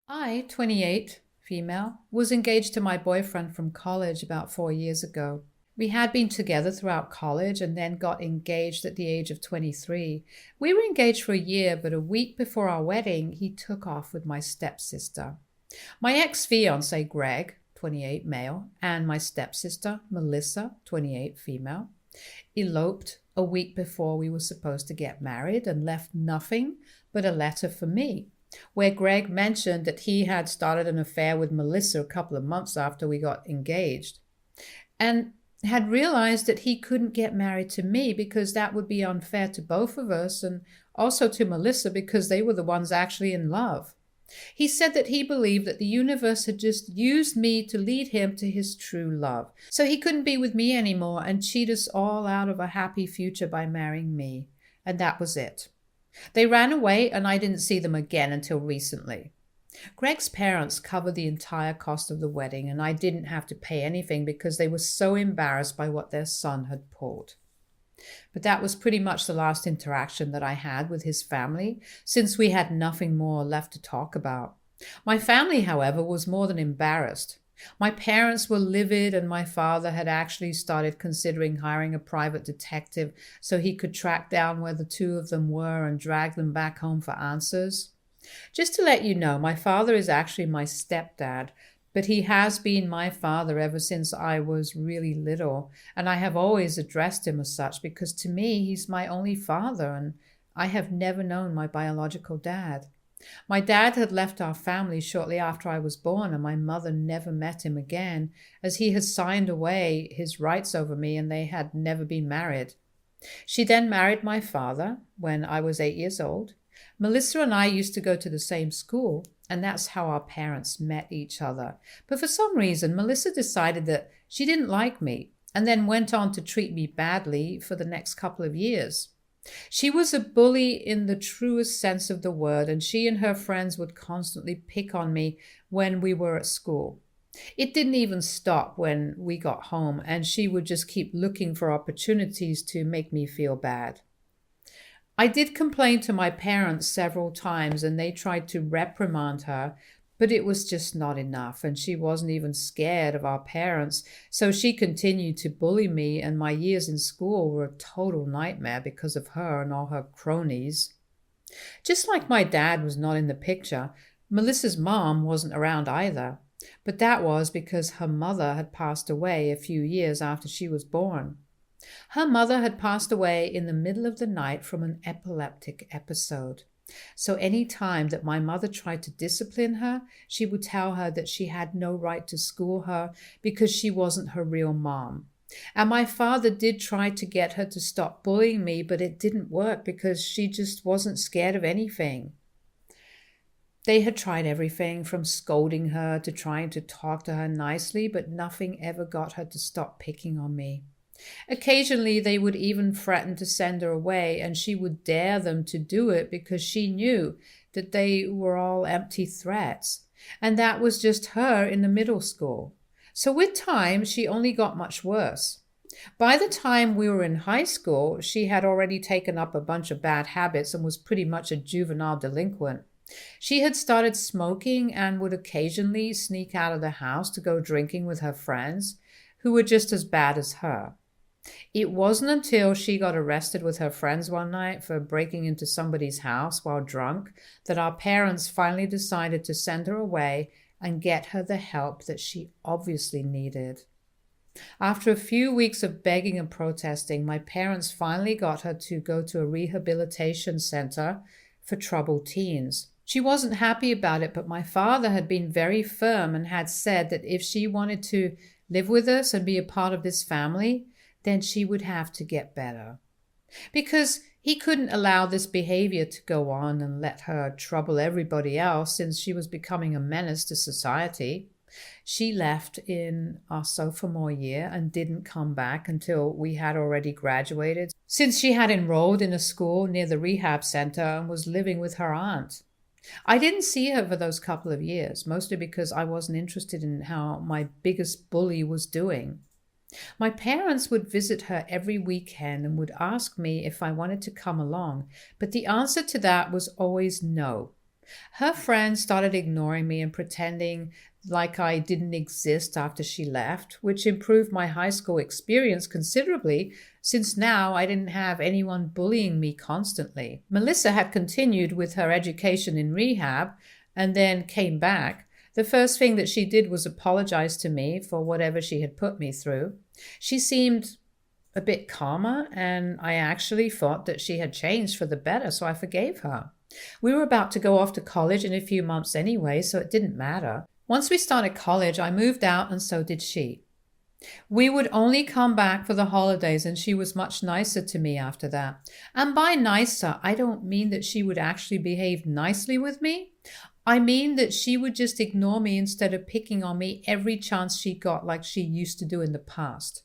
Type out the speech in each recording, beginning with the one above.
I, 28, female, was engaged to my boyfriend from college about 4 years ago. We had been together throughout college and then got engaged at the age of 23. We were engaged for a year, but a week before our wedding, he took off with my stepsister. My ex fiance, Greg, 28, male, and my stepsister, Melissa, 28, female, eloped a week before we were supposed to get married and left nothing but a letter for me, where Greg mentioned that he had started an affair with Melissa a couple of months after we got engaged and had realized that he couldn't get married to me because that would be unfair to both of us and also to Melissa because they were the ones actually in love. He said that he believed that the universe had just used me to lead him to his true love, so he couldn't be with me anymore and cheat us all out of a happy future by marrying me. And that was it. They ran away and I didn't see them again until recently. Greg's parents covered the entire cost of the wedding and I didn't have to pay anything because they were so embarrassed by what their son had pulled. But that was pretty much the last interaction that I had with his family, since we had nothing more left to talk about. My family, however, was more than embarrassed. My parents were livid, and my father had actually started considering hiring a private detective so he could track down where the two of them were and drag them back home for answers. Just to let you know, my father is actually my stepdad, but he has been my father ever since I was really little, and I have always addressed him as such because to me he's my only father and I have never known my biological dad. My dad had left our family shortly after I was born, and my mother never met him again as he had signed away his rights over me and they had never been married. She then married my father when I was 8 years old. Melissa and I used to go to the same school, and that's how our parents met each other. But for some reason, Melissa decided that she didn't like me and then went on to treat me badly for the next couple of years. She was a bully in the truest sense of the word, and she and her friends would constantly pick on me when we were at school. It didn't even stop when we got home, and she would just keep looking for opportunities to make me feel bad. I did complain to my parents several times and they tried to reprimand her, but it was just not enough and she wasn't even scared of our parents, so she continued to bully me and my years in school were a total nightmare because of her and all her cronies. Just like my dad was not in the picture, Melissa's mom wasn't around either, but that was because her mother had passed away a few years after she was born. Her mother had passed away in the middle of the night from an epileptic episode. So any time that my mother tried to discipline her, she would tell her that she had no right to school her because she wasn't her real mom. And my father did try to get her to stop bullying me, but it didn't work because she just wasn't scared of anything. They had tried everything from scolding her to trying to talk to her nicely, but nothing ever got her to stop picking on me. Occasionally, they would even threaten to send her away, and she would dare them to do it because she knew that they were all empty threats. And that was just her in the middle school. So with time, she only got much worse. By the time we were in high school, she had already taken up a bunch of bad habits and was pretty much a juvenile delinquent. She had started smoking and would occasionally sneak out of the house to go drinking with her friends, who were just as bad as her. It wasn't until she got arrested with her friends one night for breaking into somebody's house while drunk that our parents finally decided to send her away and get her the help that she obviously needed. After a few weeks of begging and protesting, my parents finally got her to go to a rehabilitation center for troubled teens. She wasn't happy about it, but my father had been very firm and had said that if she wanted to live with us and be a part of this family, then she would have to get better. Because he couldn't allow this behavior to go on and let her trouble everybody else since she was becoming a menace to society. She left in our sophomore year and didn't come back until we had already graduated, since she had enrolled in a school near the rehab center and was living with her aunt. I didn't see her for those couple of years, mostly because I wasn't interested in how my biggest bully was doing. My parents would visit her every weekend and would ask me if I wanted to come along, but the answer to that was always no. Her friends started ignoring me and pretending like I didn't exist after she left, which improved my high school experience considerably since now I didn't have anyone bullying me constantly. Melissa had continued with her education in rehab and then came back. The first thing that she did was apologize to me for whatever she had put me through. She seemed a bit calmer, and I actually thought that she had changed for the better, so I forgave her. We were about to go off to college in a few months anyway, so it didn't matter. Once we started college, I moved out, and so did she. We would only come back for the holidays, and she was much nicer to me after that. And by nicer, I don't mean that she would actually behave nicely with me. I mean that she would just ignore me instead of picking on me every chance she got like she used to do in the past.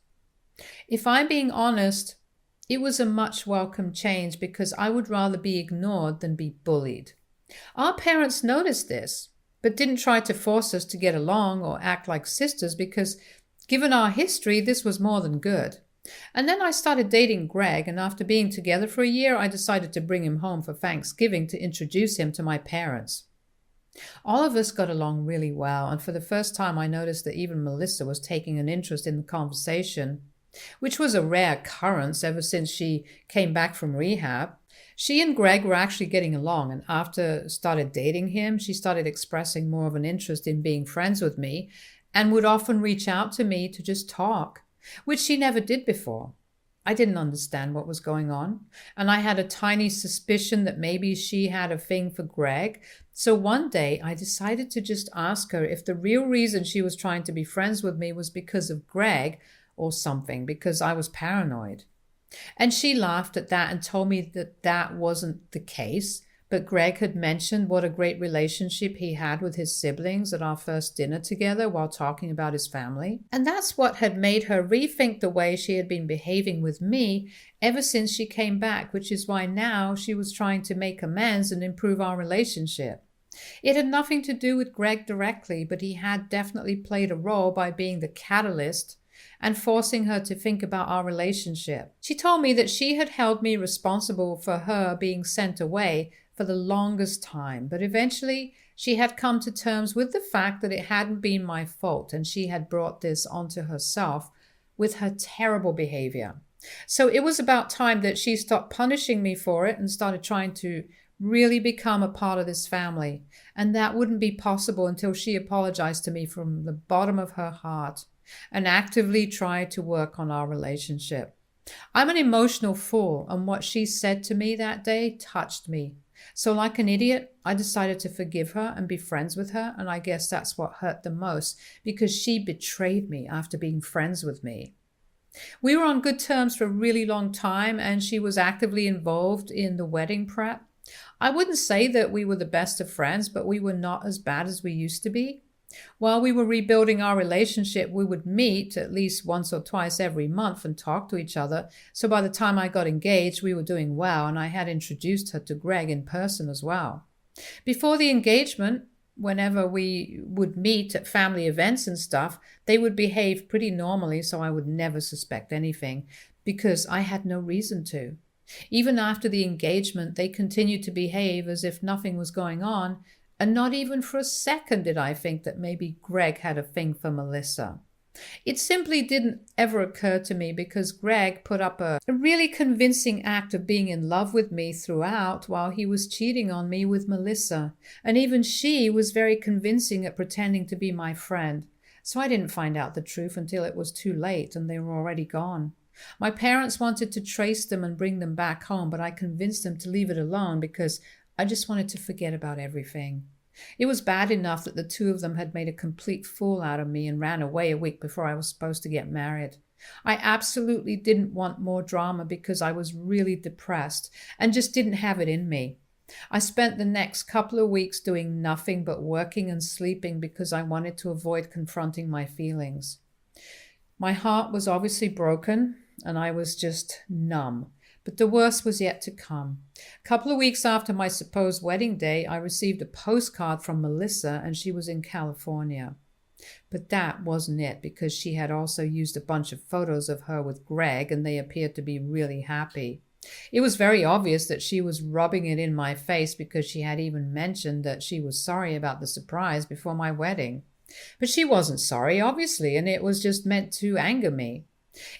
If I'm being honest, it was a much welcome change because I would rather be ignored than be bullied. Our parents noticed this, but didn't try to force us to get along or act like sisters because, given our history, this was more than good. And then I started dating Greg, and after being together for a year, I decided to bring him home for Thanksgiving to introduce him to my parents. All of us got along really well, and for the first time I noticed that even Melissa was taking an interest in the conversation, which was a rare occurrence ever since she came back from rehab. She and Greg were actually getting along, and after started dating him, she started expressing more of an interest in being friends with me and would often reach out to me to just talk, which she never did before. I didn't understand what was going on, and I had a tiny suspicion that maybe she had a thing for Greg. So one day I decided to just ask her if the real reason she was trying to be friends with me was because of Greg or something, because I was paranoid. And she laughed at that and told me that that wasn't the case, but Greg had mentioned what a great relationship he had with his siblings at our first dinner together while talking about his family. And that's what had made her rethink the way she had been behaving with me ever since she came back, which is why now she was trying to make amends and improve our relationship. It had nothing to do with Greg directly, but he had definitely played a role by being the catalyst and forcing her to think about our relationship. She told me that she had held me responsible for her being sent away for the longest time, but eventually she had come to terms with the fact that it hadn't been my fault, and she had brought this onto herself with her terrible behavior. So it was about time that she stopped punishing me for it and started trying to really become a part of this family. And that wouldn't be possible until she apologized to me from the bottom of her heart and actively tried to work on our relationship. I'm an emotional fool, and what she said to me that day touched me. So like an idiot, I decided to forgive her and be friends with her, and I guess that's what hurt the most, because she betrayed me after being friends with me. We were on good terms for a really long time, and she was actively involved in the wedding prep. I wouldn't say that we were the best of friends, but we were not as bad as we used to be. While we were rebuilding our relationship, we would meet at least once or twice every month and talk to each other. So by the time I got engaged, we were doing well, and I had introduced her to Greg in person as well. Before the engagement, whenever we would meet at family events and stuff, they would behave pretty normally, so I would never suspect anything because I had no reason to. Even after the engagement, they continued to behave as if nothing was going on, and not even for a second did I think that maybe Greg had a thing for Melissa. It simply didn't ever occur to me because Greg put up a really convincing act of being in love with me throughout while he was cheating on me with Melissa. And even she was very convincing at pretending to be my friend. So I didn't find out the truth until it was too late and they were already gone. My parents wanted to trace them and bring them back home, but I convinced them to leave it alone because I just wanted to forget about everything. It was bad enough that the two of them had made a complete fool out of me and ran away a week before I was supposed to get married. I absolutely didn't want more drama because I was really depressed and just didn't have it in me. I spent the next couple of weeks doing nothing but working and sleeping because I wanted to avoid confronting my feelings. My heart was obviously broken and I was just numb. But the worst was yet to come. A couple of weeks after my supposed wedding day, I received a postcard from Melissa, and she was in California. But that wasn't it, because she had also used a bunch of photos of her with Greg, and they appeared to be really happy. It was very obvious that she was rubbing it in my face because she had even mentioned that she was sorry about the surprise before my wedding. But she wasn't sorry, obviously, and it was just meant to anger me.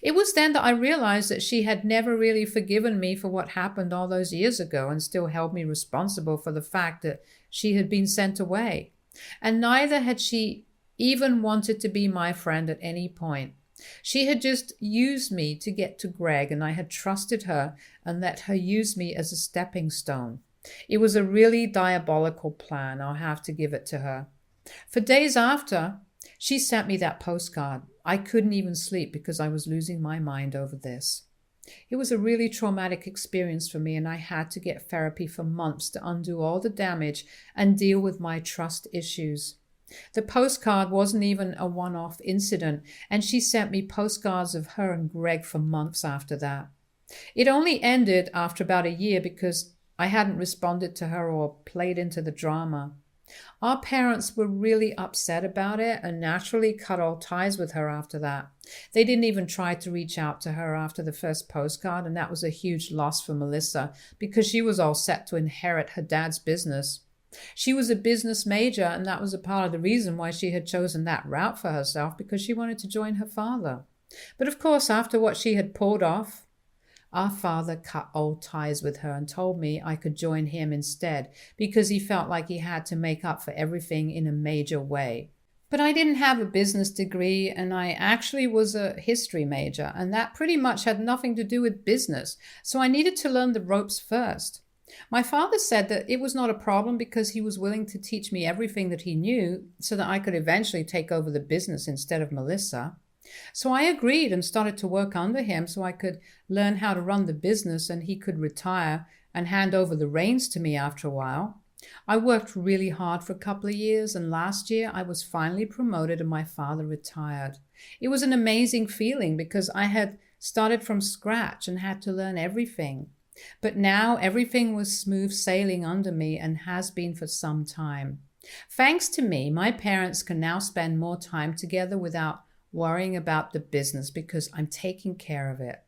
It was then that I realized that she had never really forgiven me for what happened all those years ago and still held me responsible for the fact that she had been sent away. And neither had she even wanted to be my friend at any point. She had just used me to get to Greg, and I had trusted her and let her use me as a stepping stone. It was a really diabolical plan, I'll have to give it to her. For days after, she sent me that postcard. I couldn't even sleep because I was losing my mind over this. It was a really traumatic experience for me, and I had to get therapy for months to undo all the damage and deal with my trust issues. The postcard wasn't even a one-off incident, and she sent me postcards of her and Greg for months after that. It only ended after about a year because I hadn't responded to her or played into the drama. Our parents were really upset about it and naturally cut all ties with her after that. They didn't even try to reach out to her after the first postcard, and that was a huge loss for Melissa because she was all set to inherit her dad's business. She was a business major, and that was a part of the reason why she had chosen that route for herself, because she wanted to join her father. But of course, after what she had pulled off, our father cut all ties with her and told me I could join him instead because he felt like he had to make up for everything in a major way. But I didn't have a business degree, and I actually was a history major, and that pretty much had nothing to do with business, so I needed to learn the ropes first. My father said that it was not a problem because he was willing to teach me everything that he knew so that I could eventually take over the business instead of Melissa. So I agreed and started to work under him so I could learn how to run the business and he could retire and hand over the reins to me after a while. I worked really hard for a couple of years, and last year I was finally promoted and my father retired. It was an amazing feeling because I had started from scratch and had to learn everything. But now everything was smooth sailing under me and has been for some time. Thanks to me, my parents can now spend more time together without worrying about the business because I'm taking care of it.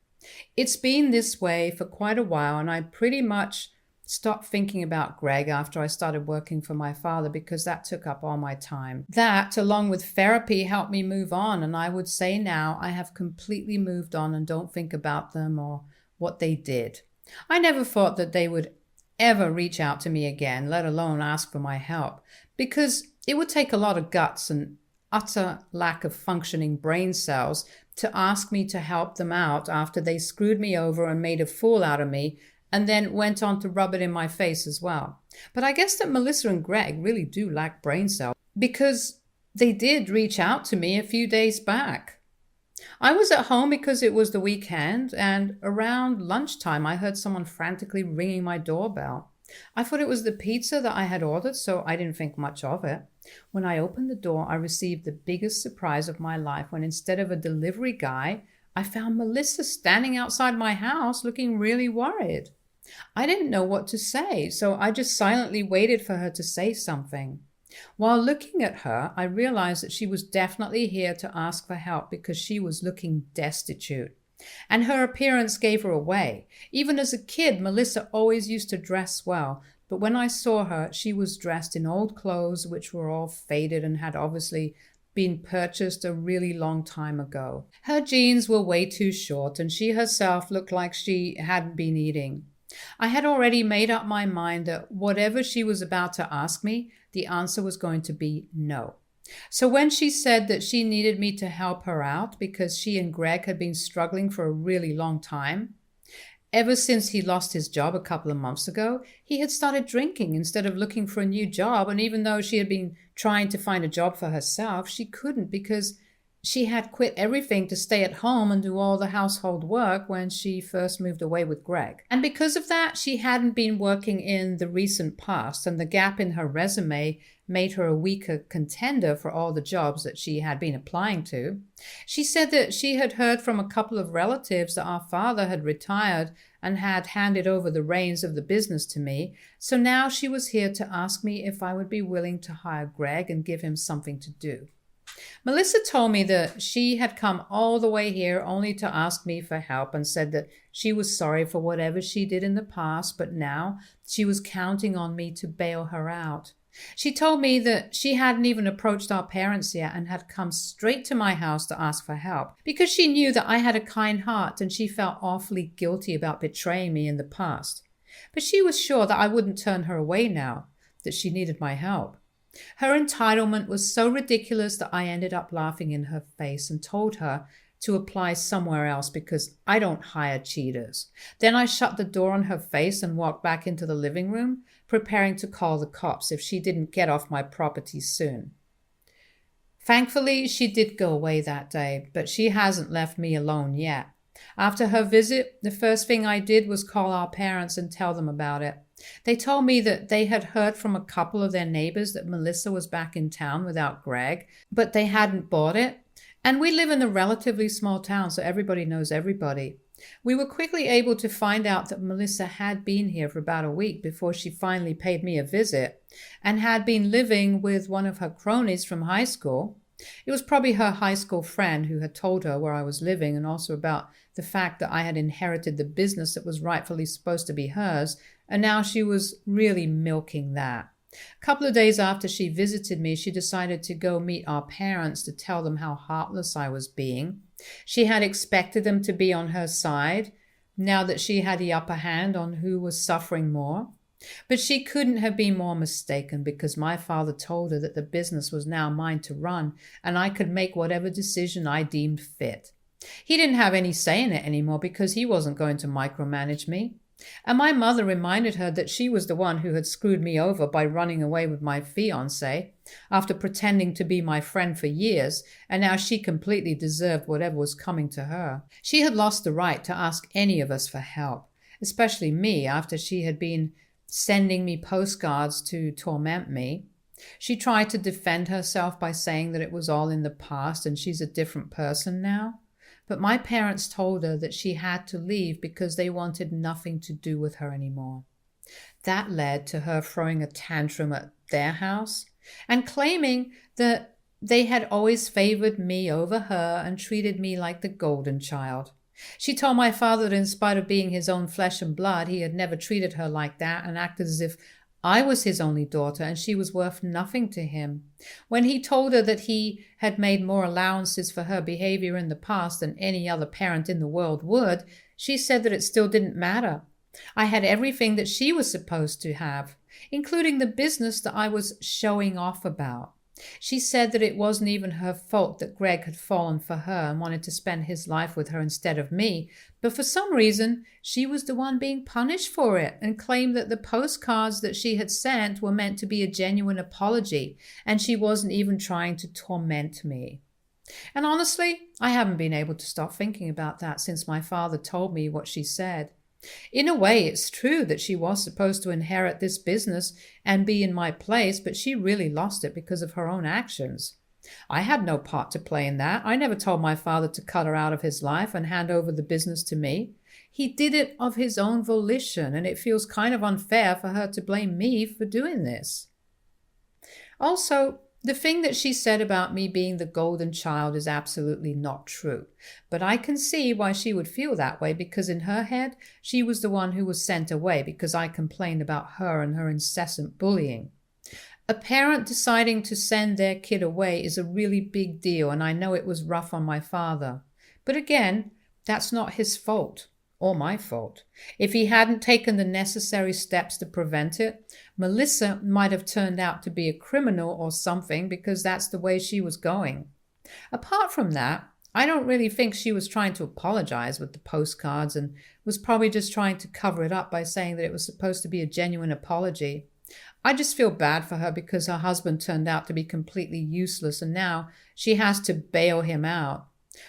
It's been this way for quite a while, and I pretty much stopped thinking about Greg after I started working for my father because that took up all my time. That, along with therapy, helped me move on, and I would say now I have completely moved on and don't think about them or what they did. I never thought that they would ever reach out to me again, let alone ask for my help, because it would take a lot of guts and utter lack of functioning brain cells to ask me to help them out after they screwed me over and made a fool out of me and then went on to rub it in my face as well. But I guess that Melissa and Greg really do lack brain cells because they did reach out to me a few days back. I was at home because it was the weekend, and around lunchtime I heard someone frantically ringing my doorbell. I thought it was the pizza that I had ordered, so I didn't think much of it. When I opened the door, I received the biggest surprise of my life when instead of a delivery guy, I found Melissa standing outside my house looking really worried. I didn't know what to say, so I just silently waited for her to say something. While looking at her, I realized that she was definitely here to ask for help because she was looking destitute. And her appearance gave her away. Even as a kid, Melissa always used to dress well, but when I saw her, she was dressed in old clothes which were all faded and had obviously been purchased a really long time ago. Her jeans were way too short, and she herself looked like she hadn't been eating. I had already made up my mind that whatever she was about to ask me, the answer was going to be no. So when she said that she needed me to help her out because she and Greg had been struggling for a really long time, ever since he lost his job a couple of months ago, he had started drinking instead of looking for a new job. And even though she had been trying to find a job for herself, she couldn't because she had quit everything to stay at home and do all the household work when she first moved away with Greg. And because of that, she hadn't been working in the recent past, and the gap in her resume made her a weaker contender for all the jobs that she had been applying to. She said that she had heard from a couple of relatives that our father had retired and had handed over the reins of the business to me, so now she was here to ask me if I would be willing to hire Greg and give him something to do. Melissa told me that she had come all the way here only to ask me for help and said that she was sorry for whatever she did in the past, but now she was counting on me to bail her out. She told me that she hadn't even approached our parents yet and had come straight to my house to ask for help because she knew that I had a kind heart and she felt awfully guilty about betraying me in the past. But she was sure that I wouldn't turn her away now, that she needed my help. Her entitlement was so ridiculous that I ended up laughing in her face and told her to apply somewhere else because I don't hire cheaters. Then I shut the door on her face and walked back into the living room, preparing to call the cops if she didn't get off my property soon. Thankfully, she did go away that day, but she hasn't left me alone yet. After her visit, the first thing I did was call our parents and tell them about it. They told me that they had heard from a couple of their neighbors that Melissa was back in town without Greg, but they hadn't bought it. And we live in a relatively small town, so everybody knows everybody. We were quickly able to find out that Melissa had been here for about a week before she finally paid me a visit and had been living with one of her cronies from high school. It was probably her high school friend who had told her where I was living and also about the fact that I had inherited the business that was rightfully supposed to be hers, and now she was really milking that. A couple of days after she visited me, she decided to go meet our parents to tell them how heartless I was being. She had expected them to be on her side, now that she had the upper hand on who was suffering more. But she couldn't have been more mistaken because my father told her that the business was now mine to run and I could make whatever decision I deemed fit. He didn't have any say in it anymore because he wasn't going to micromanage me. And my mother reminded her that she was the one who had screwed me over by running away with my fiancé after pretending to be my friend for years, and now she completely deserved whatever was coming to her. She had lost the right to ask any of us for help, especially me after she had been sending me postcards to torment me. She tried to defend herself by saying that it was all in the past and she's a different person now. But my parents told her that she had to leave because they wanted nothing to do with her anymore. That led to her throwing a tantrum at their house and claiming that they had always favored me over her and treated me like the golden child. She told my father that in spite of being his own flesh and blood, he had never treated her like that and acted as if I was his only daughter and she was worth nothing to him. When he told her that he had made more allowances for her behavior in the past than any other parent in the world would, she said that it still didn't matter. I had everything that she was supposed to have, including the business that I was showing off about. She said that it wasn't even her fault that Greg had fallen for her and wanted to spend his life with her instead of me, but for some reason she was the one being punished for it and claimed that the postcards that she had sent were meant to be a genuine apology and she wasn't even trying to torment me. And honestly, I haven't been able to stop thinking about that since my father told me what she said. In a way, it's true that she was supposed to inherit this business and be in my place, but she really lost it because of her own actions. I had no part to play in that. I never told my father to cut her out of his life and hand over the business to me. He did it of his own volition, and it feels kind of unfair for her to blame me for doing this. Also, the thing that she said about me being the golden child is absolutely not true. But I can see why she would feel that way because in her head, she was the one who was sent away because I complained about her and her incessant bullying. A parent deciding to send their kid away is a really big deal, and I know it was rough on my father. But again, that's not his fault. Or my fault. If he hadn't taken the necessary steps to prevent it, Melissa might have turned out to be a criminal or something because that's the way she was going. Apart from that, I don't really think she was trying to apologize with the postcards and was probably just trying to cover it up by saying that it was supposed to be a genuine apology. I just feel bad for her because her husband turned out to be completely useless and now she has to bail him out.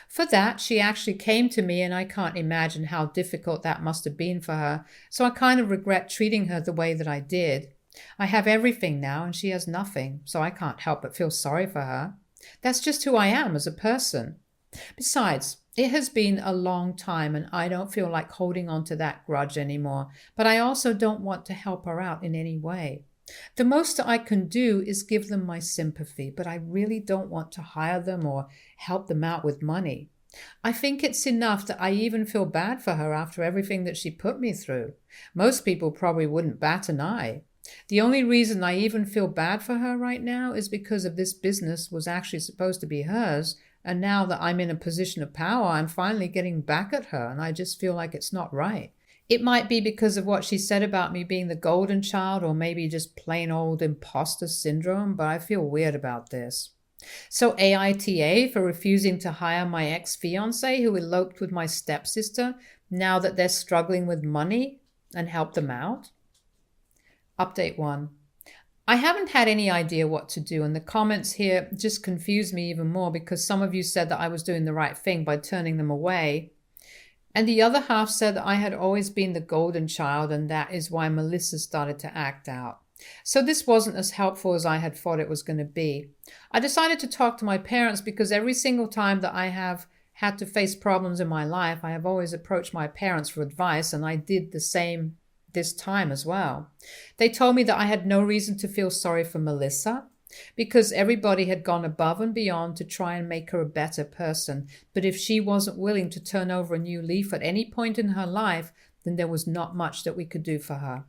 For that, she actually came to me, and I can't imagine how difficult that must have been for her, so I kind of regret treating her the way that I did. I have everything now, and she has nothing, so I can't help but feel sorry for her. That's just who I am as a person. Besides, it has been a long time, and I don't feel like holding on to that grudge anymore, but I also don't want to help her out in any way. The most I can do is give them my sympathy, but I really don't want to hire them or help them out with money. I think it's enough that I even feel bad for her after everything that she put me through. Most people probably wouldn't bat an eye. The only reason I even feel bad for her right now is because of this business was actually supposed to be hers, and now that I'm in a position of power, I'm finally getting back at her, and I just feel like it's not right. It might be because of what she said about me being the golden child, or maybe just plain old imposter syndrome, but I feel weird about this. So AITA for refusing to hire my ex-fiancé who eloped with my stepsister now that they're struggling with money and help them out. Update 1. I haven't had any idea what to do, and the comments here just confuse me even more because some of you said that I was doing the right thing by turning them away. And the other half said that I had always been the golden child, and that is why Melissa started to act out. So this wasn't as helpful as I had thought it was going to be. I decided to talk to my parents because every single time that I have had to face problems in my life, I have always approached my parents for advice, and I did the same this time as well. They told me that I had no reason to feel sorry for Melissa because everybody had gone above and beyond to try and make her a better person. But if she wasn't willing to turn over a new leaf at any point in her life, then there was not much that we could do for her.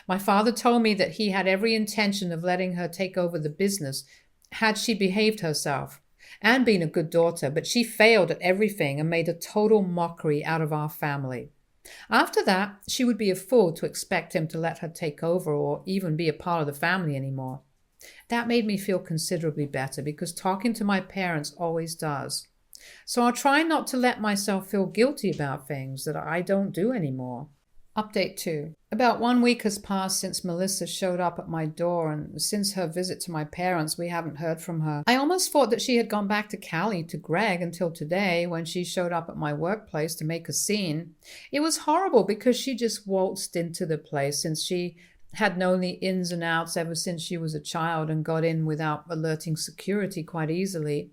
My father told me that he had every intention of letting her take over the business had she behaved herself and been a good daughter, but she failed at everything and made a total mockery out of our family. After that, she would be a fool to expect him to let her take over or even be a part of the family anymore. That made me feel considerably better because talking to my parents always does. So I'll try not to let myself feel guilty about things that I don't do anymore. Update 2. About 1 week has passed since Melissa showed up at my door, and since her visit to my parents, we haven't heard from her. I almost thought that she had gone back to Cali to Greg until today when she showed up at my workplace to make a scene. It was horrible because she just waltzed into the place since she had known the ins and outs ever since she was a child and got in without alerting security quite easily.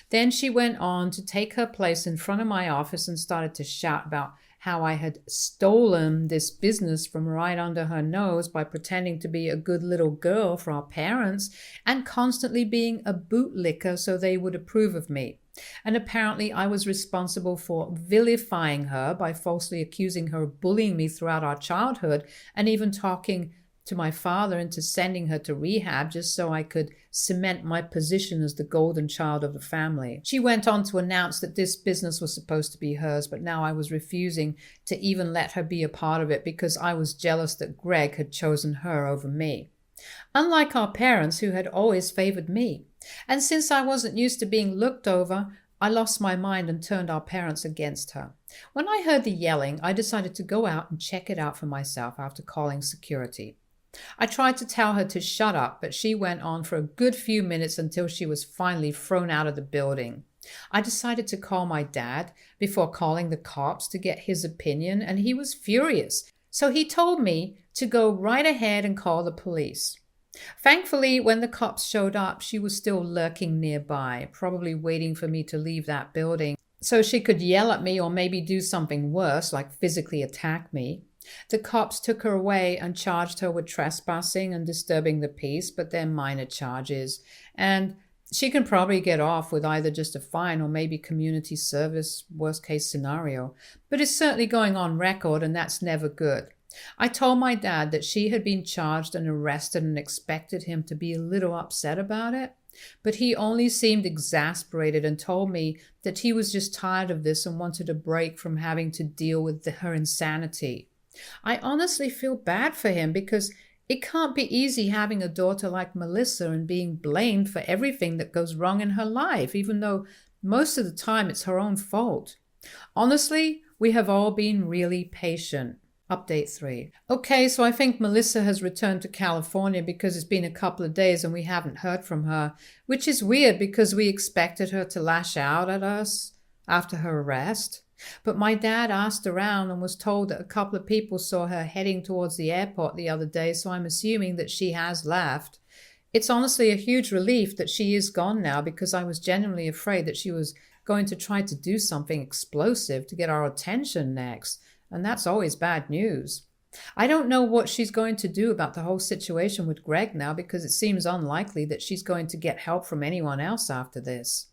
Then she went on to take her place in front of my office and started to shout about how I had stolen this business from right under her nose by pretending to be a good little girl for our parents and constantly being a bootlicker so they would approve of me. And apparently I was responsible for vilifying her by falsely accusing her of bullying me throughout our childhood and even talking to my father into sending her to rehab just so I could cement my position as the golden child of the family. She went on to announce that this business was supposed to be hers, but now I was refusing to even let her be a part of it because I was jealous that Greg had chosen her over me. Unlike our parents who had always favored me. And since I wasn't used to being looked over, I lost my mind and turned our parents against her. When I heard the yelling, I decided to go out and check it out for myself after calling security. I tried to tell her to shut up, but she went on for a good few minutes until she was finally thrown out of the building. I decided to call my dad before calling the cops to get his opinion, and he was furious. So he told me to go right ahead and call the police. Thankfully, when the cops showed up, she was still lurking nearby, probably waiting for me to leave that building so she could yell at me or maybe do something worse, like physically attack me. The cops took her away and charged her with trespassing and disturbing the peace, but they're minor charges. And she can probably get off with either just a fine or maybe community service, worst case scenario. But it's certainly going on record, and that's never good. I told my dad that she had been charged and arrested and expected him to be a little upset about it. But he only seemed exasperated and told me that he was just tired of this and wanted a break from having to deal with her insanity. I honestly feel bad for him because it can't be easy having a daughter like Melissa and being blamed for everything that goes wrong in her life, even though most of the time it's her own fault. Honestly, we have all been really patient. Update 3. Okay, so I think Melissa has returned to California because it's been a couple of days and we haven't heard from her, which is weird because we expected her to lash out at us after her arrest. But my dad asked around and was told that a couple of people saw her heading towards the airport the other day, so I'm assuming that she has left. It's honestly a huge relief that she is gone now because I was genuinely afraid that she was going to try to do something explosive to get our attention next, and that's always bad news. I don't know what she's going to do about the whole situation with Greg now, because it seems unlikely that she's going to get help from anyone else after this.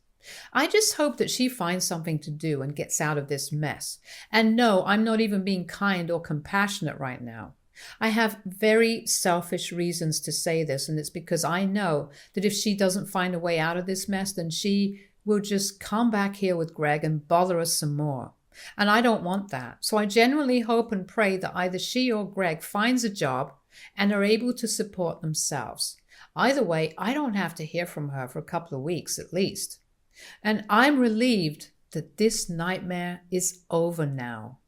I just hope that she finds something to do and gets out of this mess. And no, I'm not even being kind or compassionate right now. I have very selfish reasons to say this, and it's because I know that if she doesn't find a way out of this mess, then she will just come back here with Greg and bother us some more. And I don't want that. So I genuinely hope and pray that either she or Greg finds a job and are able to support themselves. Either way, I don't have to hear from her for a couple of weeks at least. And I'm relieved that this nightmare is over now.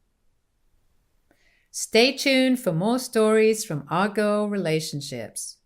Stay tuned for more stories from our girl relationships.